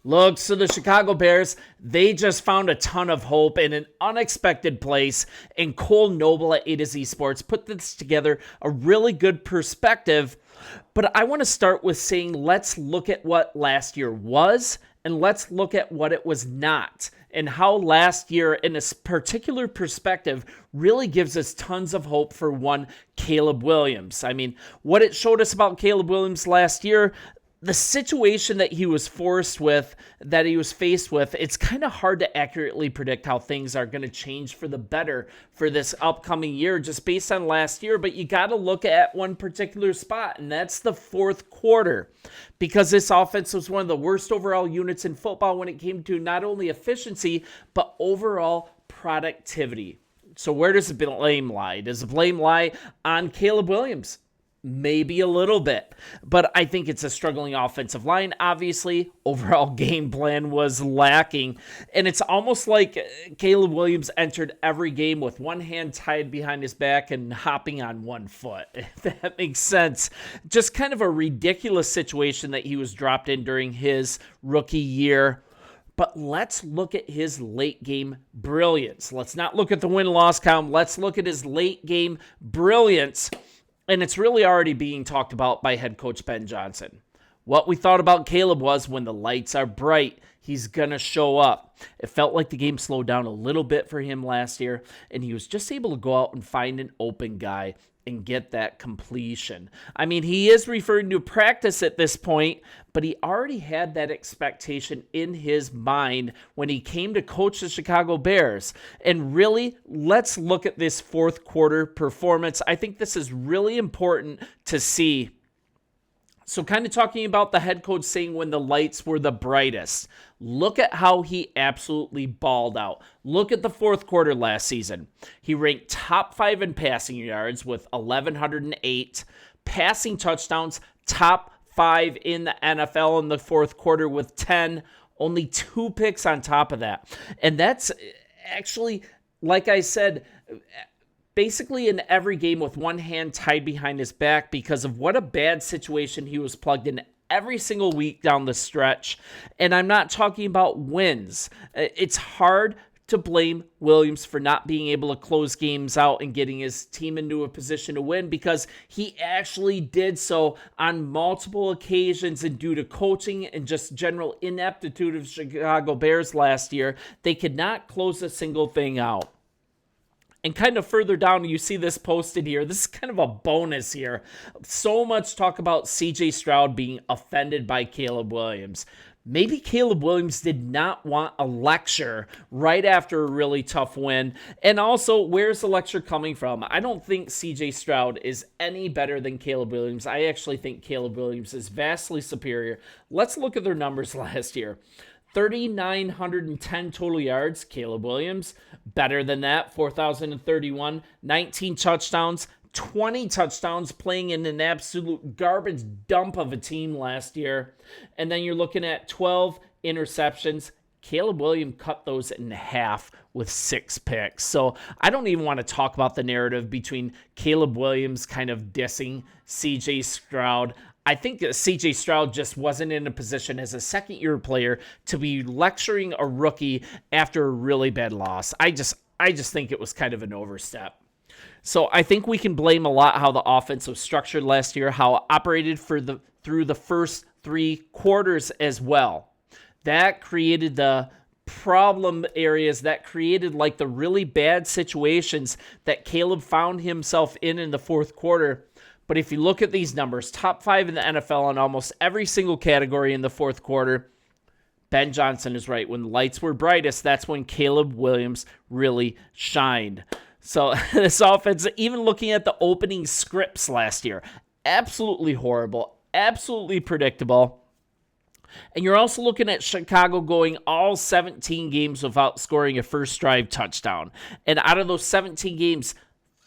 Look, so the Chicago Bears, they just found a ton of hope in an unexpected place, and Cole Noble at A to Z Sports put this together, a really good perspective. But I want to start with saying let's look at what last year was, and let's look at what it was not, and how last year, in a particular perspective, really gives us tons of hope for one Caleb Williams. I mean, what it showed us about Caleb Williams last year, the situation that he was faced with, it's kind of hard to accurately predict how things are going to change for the better for this upcoming year just based on last year. But you got to look at one particular spot, and that's the fourth quarter, because this offense was one of the worst overall units in football when it came to not only efficiency, but overall productivity. So where does the blame lie? Does the blame lie on Caleb Williams? Maybe a little bit, but I think it's a struggling offensive line. Obviously, overall game plan was lacking, and it's almost like Caleb Williams entered every game with one hand tied behind his back and hopping on one foot, if that makes sense. Just kind of a ridiculous situation that he was dropped in during his rookie year. But let's look at his late game brilliance. Let's not look at the win-loss column. Let's look at his late game brilliance. And it's really already being talked about by head coach Ben Johnson. What we thought about Caleb was when the lights are bright, he's going to show up. It felt like the game slowed down a little bit for him last year, and he was just able to go out and find an open guy and get that completion. I mean, he is referring to practice at this point, but he already had that expectation in his mind when he came to coach the Chicago Bears. And really, let's look at this fourth quarter performance. I think this is really important to see. So kind of talking about the head coach saying when the lights were the brightest, look at how he absolutely balled out. Look at the fourth quarter last season. He ranked top 5 in passing yards with 1,108, passing touchdowns, top 5 in the NFL in the fourth quarter with 10, only 2 picks on top of that. And that's actually, like I said, basically in every game with one hand tied behind his back because of what a bad situation he was plugged in every single week down the stretch. And I'm not talking about wins. It's hard to blame Williams for not being able to close games out and getting his team into a position to win, because he actually did so on multiple occasions, and due to coaching and just general ineptitude of Chicago Bears last year, they could not close a single thing out. And kind of further down, you see this posted here. This is kind of a bonus here. So much talk about CJ Stroud being offended by Caleb Williams. Maybe Caleb Williams did not want a lecture right after a really tough win. And also, where's the lecture coming from? I don't think CJ Stroud is any better than Caleb Williams. I actually think Caleb Williams is vastly superior. Let's look at their numbers last year. 3,910 total yards, Caleb Williams. Better than that, 4,031. 19 touchdowns, 20 touchdowns, playing in an absolute garbage dump of a team last year. And then you're looking at 12 interceptions. Caleb Williams cut those in half with 6 picks. So I don't even want to talk about the narrative between Caleb Williams kind of dissing CJ Stroud. I think CJ Stroud just wasn't in a position as a second-year player to be lecturing a rookie after a really bad loss. I just think it was kind of an overstep. So I think we can blame a lot how the offense was structured last year, how it operated through the first 3 quarters as well. That created the problem areas, that created like the really bad situations that Caleb found himself in the fourth quarter. But if you look at these numbers, top 5 in the NFL in almost every single category in the fourth quarter, Ben Johnson is right. When the lights were brightest, that's when Caleb Williams really shined. So this offense, even looking at the opening scripts last year, absolutely horrible, absolutely predictable. And you're also looking at Chicago going all 17 games without scoring a first drive touchdown. And out of those 17 games,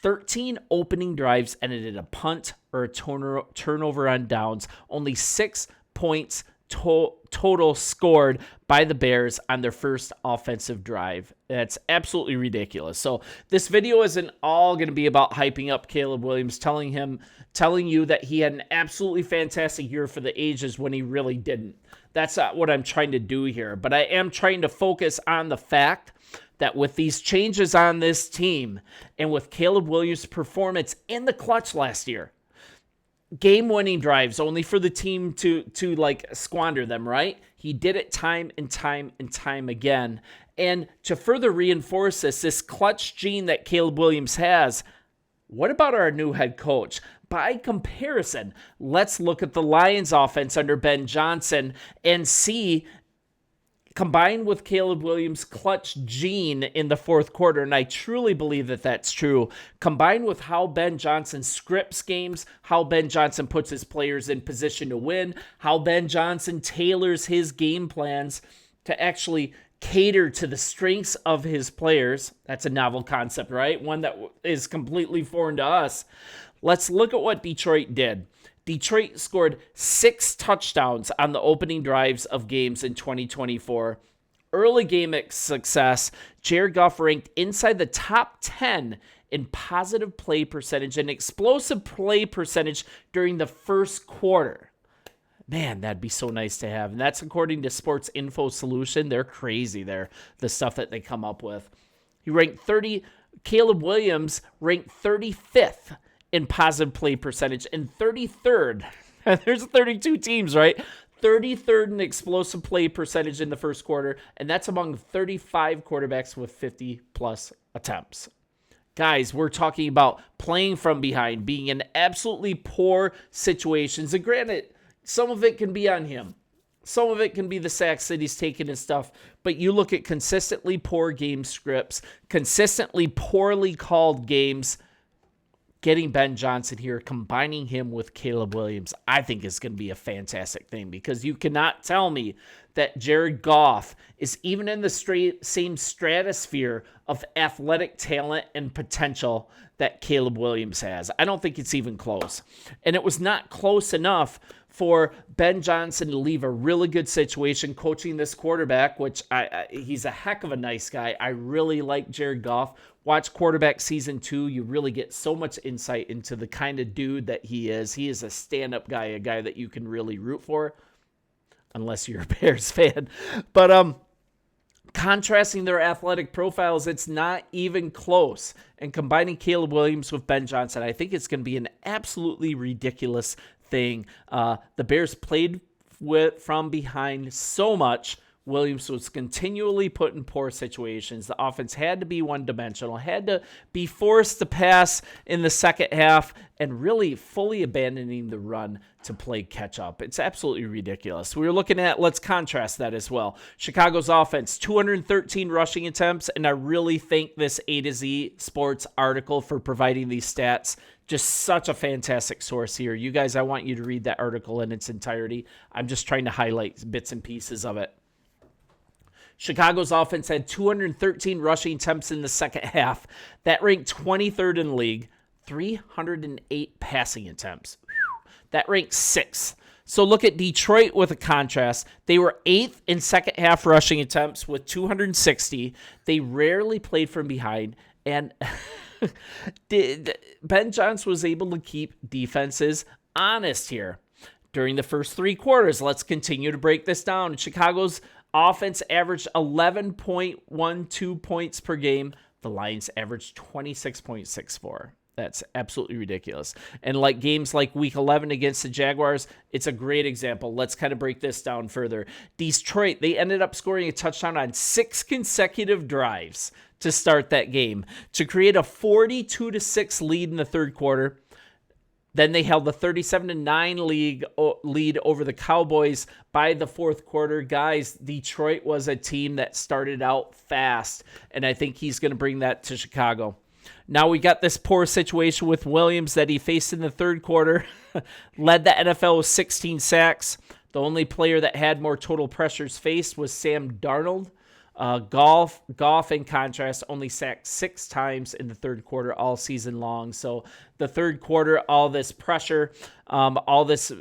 13 opening drives ended in a punt or a turnover on downs. Only 6 points total scored by the Bears on their first offensive drive. That's absolutely ridiculous. So this video isn't all going to be about hyping up Caleb Williams, telling you that he had an absolutely fantastic year for the ages when he really didn't. That's not what I'm trying to do here. But I am trying to focus on the fact that with these changes on this team and with Caleb Williams' performance in the clutch last year, game-winning drives only for the team to like squander them, right? He did it time and time and time again. And to further reinforce this clutch gene that Caleb Williams has, what about our new head coach? By comparison, let's look at the Lions offense under Ben Johnson and see, combined with Caleb Williams' clutch gene in the fourth quarter, and I truly believe that that's true, combined with how Ben Johnson scripts games, how Ben Johnson puts his players in position to win, how Ben Johnson tailors his game plans to actually cater to the strengths of his players. That's a novel concept, right? One that is completely foreign to us. Let's look at what Detroit did. Detroit scored 6 touchdowns on the opening drives of games in 2024. Early game success, Jared Goff ranked inside the top 10 in positive play percentage and explosive play percentage during the first quarter. Man, that'd be so nice to have. And that's according to Sports Info Solution. They're crazy there, the stuff that they come up with. Caleb Williams ranked 35th in positive play percentage and 33rd. There's 32 teams, right? 33rd in explosive play percentage in the first quarter, and that's among 35 quarterbacks with 50-plus attempts. Guys, we're talking about playing from behind, being in absolutely poor situations. And granted, some of it can be on him. Some of it can be the sacks that he's taken and stuff. But you look at consistently poor game scripts, consistently poorly called games. Getting Ben Johnson here, combining him with Caleb Williams, I think is going to be a fantastic thing, because you cannot tell me that Jared Goff is even in the same stratosphere of athletic talent and potential that Caleb Williams has. I don't think it's even close. And it was not close enough for Ben Johnson to leave a really good situation coaching this quarterback, which he's a heck of a nice guy. I really like Jared Goff. Watch Quarterback Season 2. You really get so much insight into the kind of dude that he is. He is a stand-up guy, a guy that you can really root for, unless you're a Bears fan. But contrasting their athletic profiles, it's not even close. And combining Caleb Williams with Ben Johnson, I think it's going to be an absolutely ridiculous thing. The Bears played from behind so much. Williams was continually put in poor situations. The offense had to be one-dimensional, had to be forced to pass in the second half, and really fully abandoning the run to play catch-up. It's absolutely ridiculous. We were looking at, let's contrast that as well. Chicago's offense, 213 rushing attempts, and I really thank this A to Z Sports article for providing these stats. Just such a fantastic source here. You guys, I want you to read that article in its entirety. I'm just trying to highlight bits and pieces of it. Chicago's offense had 213 rushing attempts in the second half. That ranked 23rd in the league. 308 passing attempts. That ranked 6th. So look at Detroit with a contrast. They were 8th in second half rushing attempts with 260. They rarely played from behind. And Ben Johnson was able to keep defenses honest here during the first 3 quarters. Let's continue to break this down. Chicago's offense averaged 11.12 points per game. The Lions averaged 26.64. That's absolutely ridiculous. And like games like Week 11 against the Jaguars, it's a great example. Let's kind of break this down further. Detroit, they ended up scoring a touchdown on 6 consecutive drives to start that game to create a 42-6 lead in the third quarter. Then they held the 37-9 lead over the Cowboys by the fourth quarter. Guys, Detroit was a team that started out fast, and I think he's going to bring that to Chicago. Now we got this poor situation with Williams that he faced in the third quarter. Led the NFL with 16 sacks. The only player that had more total pressures faced was Sam Darnold. Goff, in contrast, only sacked 6 times in the third quarter all season long. So the third quarter, all this pressure, all this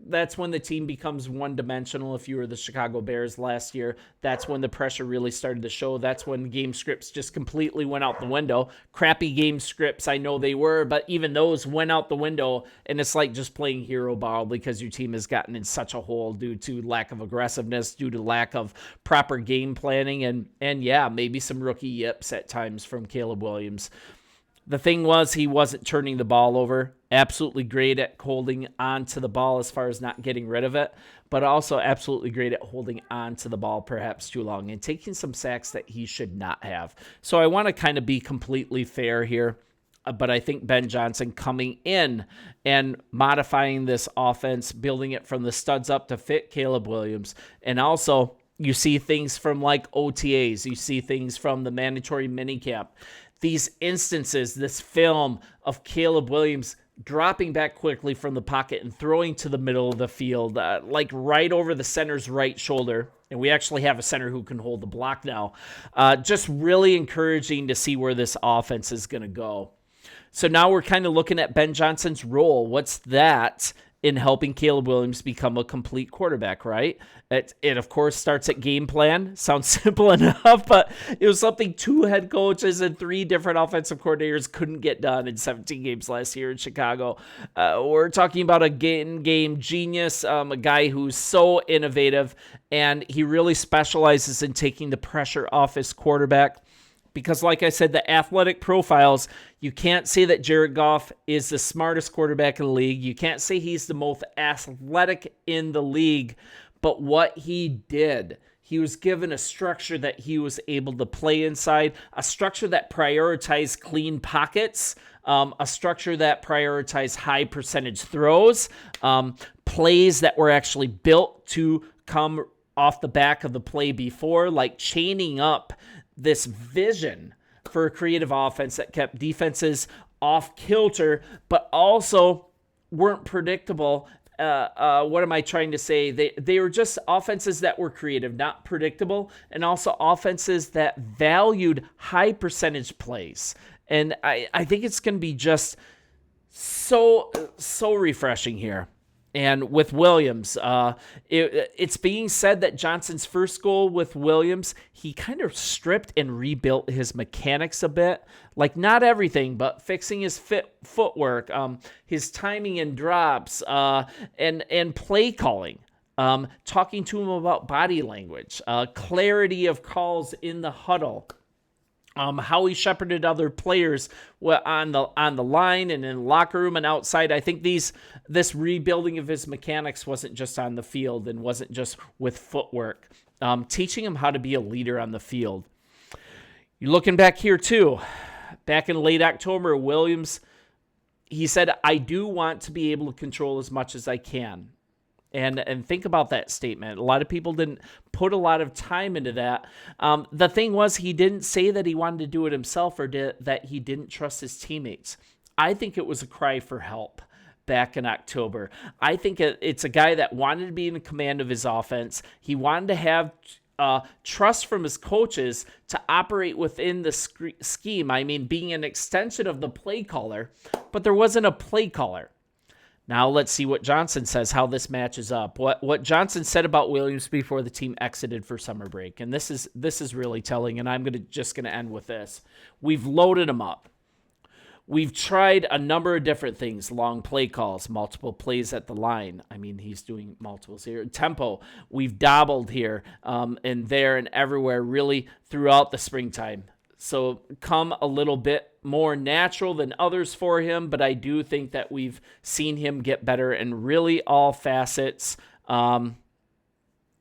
that's when the team becomes one-dimensional. If you were the Chicago Bears last year, that's when the pressure really started to show. That's when game scripts just completely went out the window. Crappy game scripts, I know they were, but even those went out the window, and it's like just playing hero ball because your team has gotten in such a hole due to lack of aggressiveness, due to lack of proper game planning, and yeah, maybe some rookie yips at times from Caleb Williams. The thing was, he wasn't turning the ball over. Absolutely great at holding on to the ball as far as not getting rid of it, but also absolutely great at holding on to the ball perhaps too long and taking some sacks that he should not have. So I want to kind of be completely fair here, but I think Ben Johnson coming in and modifying this offense, building it from the studs up to fit Caleb Williams, and also you see things from like OTAs, you see things from the mandatory minicamp. These instances, this film of Caleb Williams dropping back quickly from the pocket and throwing to the middle of the field, like right over the center's right shoulder. And we actually have a center who can hold the block now. Just really encouraging to see where this offense is going to go. So now we're kind of looking at Ben Johnson's role. What's that in helping Caleb Williams become a complete quarterback, right? It of course starts at game plan. Sounds simple enough, but it was something 2 head coaches and 3 different offensive coordinators couldn't get done in 17 games last year in Chicago. We're talking about a game genius, a guy who's so innovative, and he really specializes in taking the pressure off his quarterback. Because like I said, the athletic profiles, you can't say that Jared Goff is the smartest quarterback in the league. You can't say he's the most athletic in the league. But what he did, he was given a structure that he was able to play inside, a structure that prioritized clean pockets, a structure that prioritized high percentage throws, plays that were actually built to come off the back of the play before, like chaining up this vision for a creative offense that kept defenses off kilter, but also weren't predictable. What am I trying to say? They were just offenses that were creative, not predictable, and also offenses that valued high percentage plays. And I think it's going to be just so refreshing here. And with Williams, it's being said that Johnson's first goal with Williams, he kind of stripped and rebuilt his mechanics a bit. Like not everything, but fixing his footwork, his timing and drops, and play calling. Talking to him about body language, clarity of calls in the huddle. How he shepherded other players on the line and in the locker room and outside. I think this rebuilding of his mechanics wasn't just on the field and wasn't just with footwork. Teaching him how to be a leader on the field. You're looking back here too. Back in late October, Williams, he said, "I do want to be able to control as much as I can." And think about that statement. A lot of people didn't put a lot of time into that. The thing was, he didn't say that he wanted to do it himself or that he didn't trust his teammates. I think it was a cry for help back in October. I think it's a guy that wanted to be in command of his offense. He wanted to have trust from his coaches to operate within the scheme. I mean, being an extension of the play caller, but there wasn't a play caller. Now let's see what Johnson says, how this matches up. What Johnson said about Williams before the team exited for summer break. And this is really telling, and I'm just going to end with this. We've loaded him up. We've tried a number of different things, long play calls, multiple plays at the line. I mean, he's doing multiples here. Tempo, we've dabbled here and there and everywhere really throughout the springtime. So come a little bit more natural than others for him, but I do think that we've seen him get better in really all facets.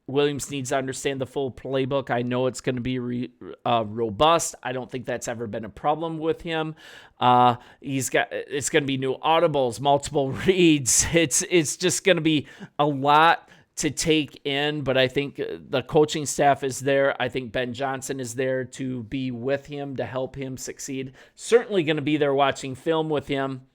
Williams needs to understand the full playbook. I know it's going to be robust. I don't think that's ever been a problem with him. It's going to be new audibles, multiple reads. It's just going to be a lot to take in, but I think the coaching staff is there. I think Ben Johnson is there to be with him, to help him succeed. Certainly going to be there watching film with him.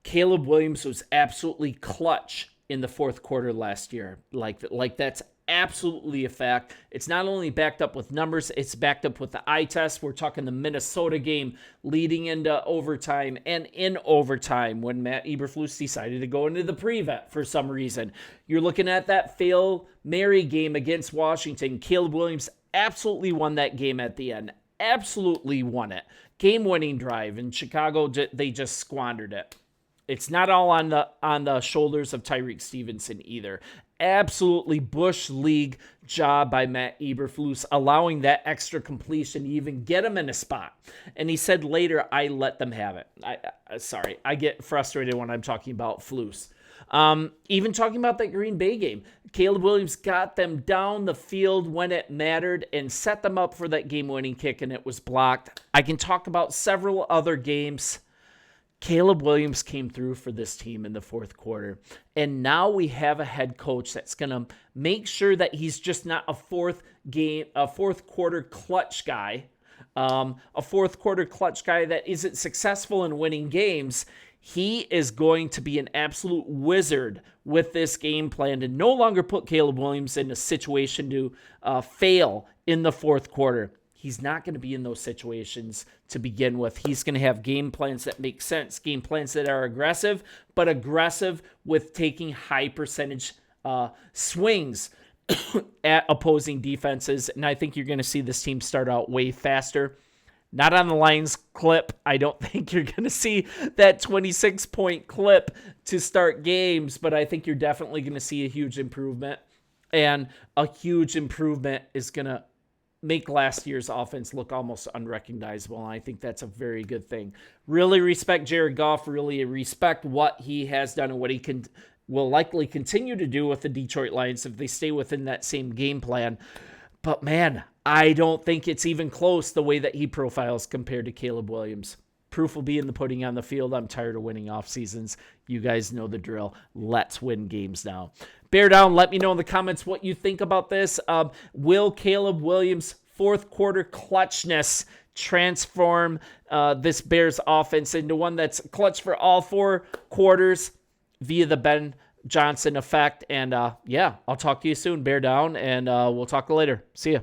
Caleb Williams was absolutely clutch in the fourth quarter last year. Like that's absolutely a fact. It's not only backed up with numbers, it's backed up with the eye test. We're talking the Minnesota game leading into overtime, and in overtime when Matt Eberflus decided to go into the pre-vet for some reason. You're looking at that Hail Mary game against Washington. Caleb Williams absolutely won that game at the end. Absolutely won it. Game-winning drive. In Chicago, they just squandered it. It's not all on the shoulders of Tyreek Stevenson either. Absolutely Bush League job by Matt Eberflus, allowing that extra completion to even get him in a spot. And he said later, I let them have it. I get frustrated when I'm talking about Flus. Even talking about that Green Bay game, Caleb Williams got them down the field when it mattered and set them up for that game-winning kick, and it was blocked. I can talk about several other games. Caleb Williams came through for this team in the fourth quarter. And now we have a head coach that's going to make sure that he's just not a fourth quarter clutch guy. A fourth quarter clutch guy that isn't successful in winning games. He is going to be an absolute wizard with this game plan to no longer put Caleb Williams in a situation to fail in the fourth quarter. He's not going to be in those situations to begin with. He's going to have game plans that make sense, game plans that are aggressive, but aggressive with taking high percentage swings at opposing defenses. And I think you're going to see this team start out way faster. Not on the Lions clip. I don't think you're going to see that 26-point clip to start games, but I think you're definitely going to see a huge improvement. And a huge improvement is going to make last year's offense look almost unrecognizable, and I think that's a very good thing. Really respect Jared Goff, really respect what he has done and what he will likely continue to do with the Detroit Lions if they stay within that same game plan. But man, I don't think it's even close the way that he profiles compared to Caleb Williams. Proof will be in the pudding on the field. I'm tired of winning off seasons. You guys know the drill. Let's win games now. Bear down. Let me know in the comments what you think about this. Will Caleb Williams' fourth quarter clutchness transform this Bears offense into one that's clutch for all four quarters via the Ben Johnson effect? And yeah, I'll talk to you soon. Bear down, and we'll talk later. See ya.